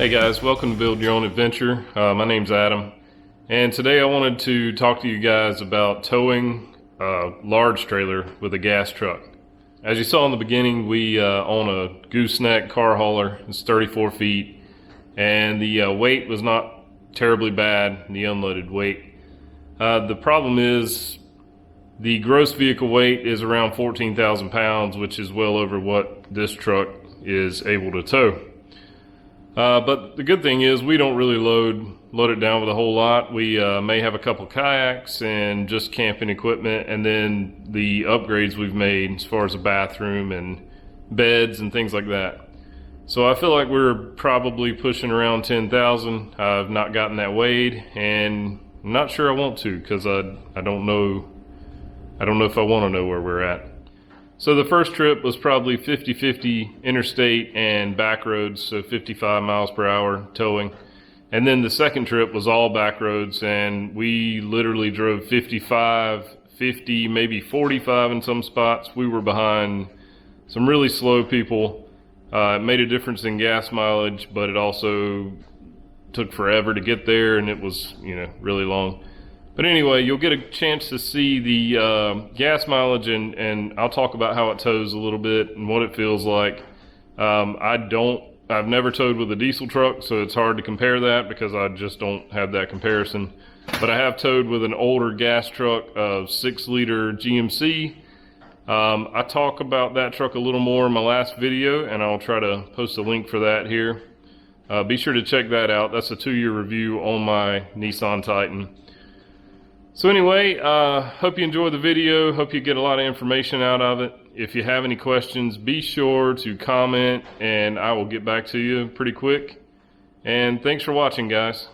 Hey guys, welcome to Build Your Own Adventure. My name's Adam, and today I wanted to talk to you guys about towing a large trailer with a gas truck. As you saw in the beginning, we own a gooseneck car hauler. It's 34 feet, and the weight was not terribly bad, the unloaded weight. The problem is the gross vehicle weight is around 14,000 pounds, which is well over what this truck is able to tow. But the good thing is we don't really load it down with a whole lot. We may have a couple kayaks and just camping equipment, and then the upgrades we've made as far as a bathroom and beds and things like that. So I feel like we're probably pushing around 10,000. I've not gotten that weighed, and I'm not sure I want to, because I don't know if I want to know where we're at. So the first trip was probably 50-50 interstate and back roads, so 55 miles per hour towing. And then the second trip was all back roads, and we literally drove 55, 50, maybe 45 in some spots. We were behind some really slow people. It made a difference in gas mileage, but it also took forever to get there, and it was, really long. But anyway, you'll get a chance to see the gas mileage, and I'll talk about how it tows a little bit and what it feels like. I've never towed with a diesel truck, so it's hard to compare that because I just don't have that comparison. But I have towed with an older gas truck, a 6-liter GMC. I talk about that truck a little more in my last video, and I'll try to post a link for that here. Be sure to check that out. That's a 2-year review on my Nissan Titan. So anyway, hope you enjoy the video. Hope you get a lot of information out of it. If you have any questions, be sure to comment and I will get back to you pretty quick. And thanks for watching, guys.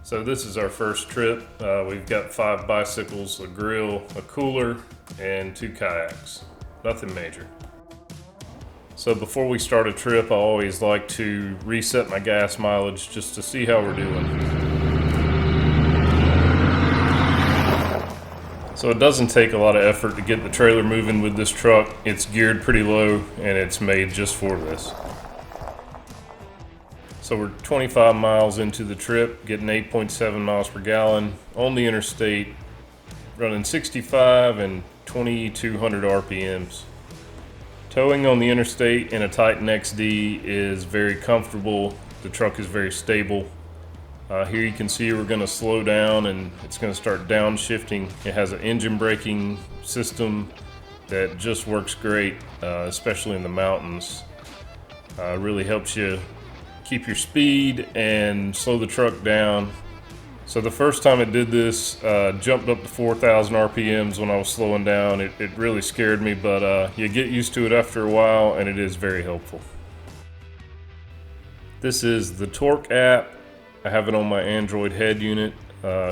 So this is our first trip. We've got 5 bicycles, a grill, a cooler, and 2 kayaks. Nothing major. So before we start a trip, I always like to reset my gas mileage just to see how we're doing. So it doesn't take a lot of effort to get the trailer moving with this truck. It's geared pretty low and it's made just for this. So we're 25 miles into the trip, getting 8.7 miles per gallon on the interstate, running 65 and 2200 RPMs. Towing on the interstate in a Titan XD is very comfortable. The truck is very stable. Here you can see we're going to slow down and it's going to start downshifting. It has an engine braking system that just works great, especially in the mountains. Really helps you keep your speed and slow the truck down. So the first time it did this, jumped up to 4,000 RPMs when I was slowing down. It really scared me, but you get used to it after a while and it is very helpful. This is the Torq app. I have it on my Android head unit.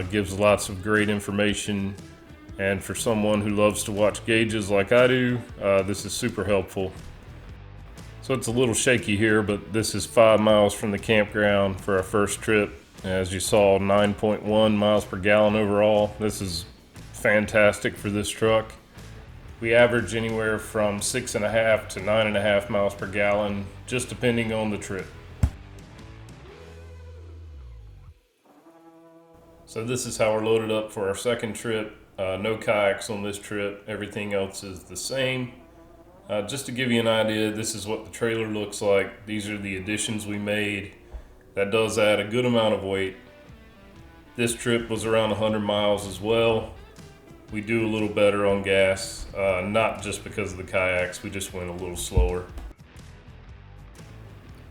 Gives lots of great information, and for someone who loves to watch gauges like I do, this is super helpful. So it's a little shaky here, but this is 5 miles from the campground for our first trip. As you saw, 9.1 miles per gallon overall. This is fantastic for this truck. We average anywhere from 6.5 to 9.5 miles per gallon, just depending on the trip. So this is how we're loaded up for our second trip. No kayaks on this trip. Everything else is the same. Just to give you an idea, this is what the trailer looks like. These are the additions we made. That does add a good amount of weight. This trip was around 100 miles as well. We do a little better on gas, not just because of the kayaks. We just went a little slower.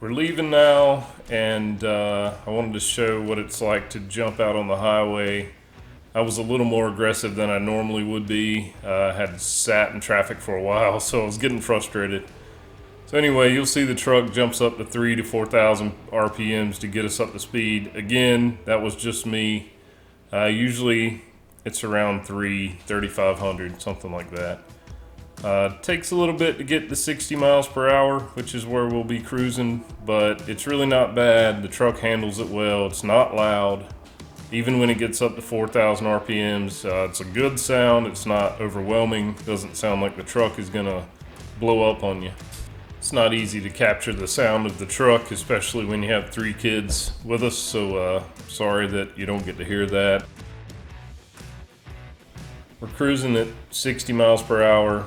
We're leaving now, and I wanted to show what it's like to jump out on the highway. I was a little more aggressive than I normally would be. I had sat in traffic for a while, so I was getting frustrated. So anyway, you'll see the truck jumps up to 3,000 to 4,000 RPMs to get us up to speed. Again, that was just me. Usually it's around 3,500, something like that. Takes a little bit to get to 60 miles per hour, which is where we'll be cruising, but it's really not bad. The truck handles it well. It's not loud. Even when it gets up to 4,000 RPMs, it's a good sound. It's not overwhelming. Doesn't sound like the truck is gonna blow up on you. It's not easy to capture the sound of the truck, especially when you have 3 kids with us, so sorry that you don't get to hear that. We're cruising at 60 miles per hour,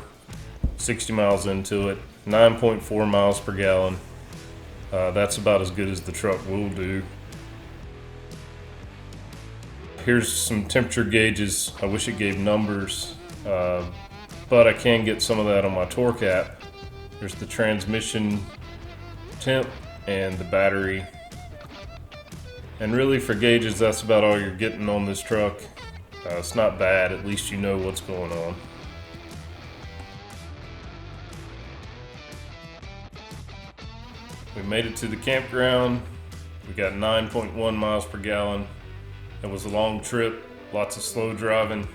60 miles into it, 9.4 miles per gallon. That's about as good as the truck will do. Here's some temperature gauges. I wish it gave numbers, but I can get some of that on my Torq app. There's the transmission temp and the battery. And really for gauges, that's about all you're getting on this truck. It's not bad, at least you know what's going on. We made it to the campground. We got 9.1 miles per gallon. It was a long trip, lots of slow driving.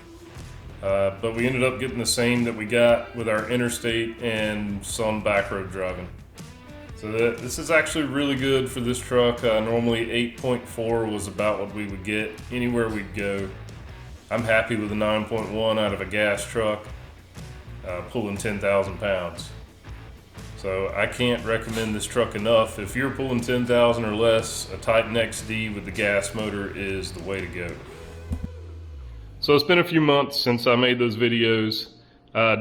But we ended up getting the same that we got with our interstate and some back road driving. So this is actually really good for this truck. Normally 8.4 was about what we would get anywhere we'd go. I'm happy with a 9.1 out of a gas truck, pulling 10,000 pounds. So I can't recommend this truck enough. If you're pulling 10,000 or less, a Titan XD with the gas motor is the way to go. So it's been a few months since I made those videos.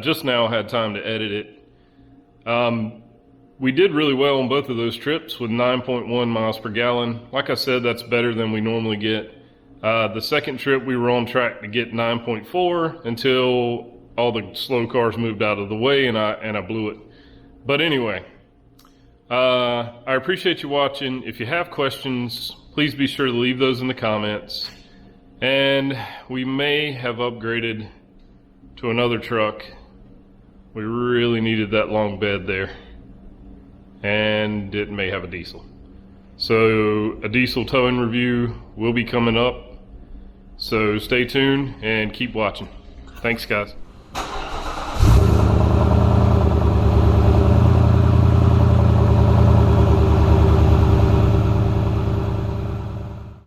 Just now had time to edit it. We did really well on both of those trips with 9.1 miles per gallon. Like I said, that's better than we normally get. The second trip we were on track to get 9.4 until all the slow cars moved out of the way and I blew it. But anyway, I appreciate you watching. If you have questions, please be sure to leave those in the comments. And we may have upgraded to another truck. We really needed that long bed there. And it may have a diesel. So a diesel towing review will be coming up. So stay tuned and keep watching. Thanks, guys.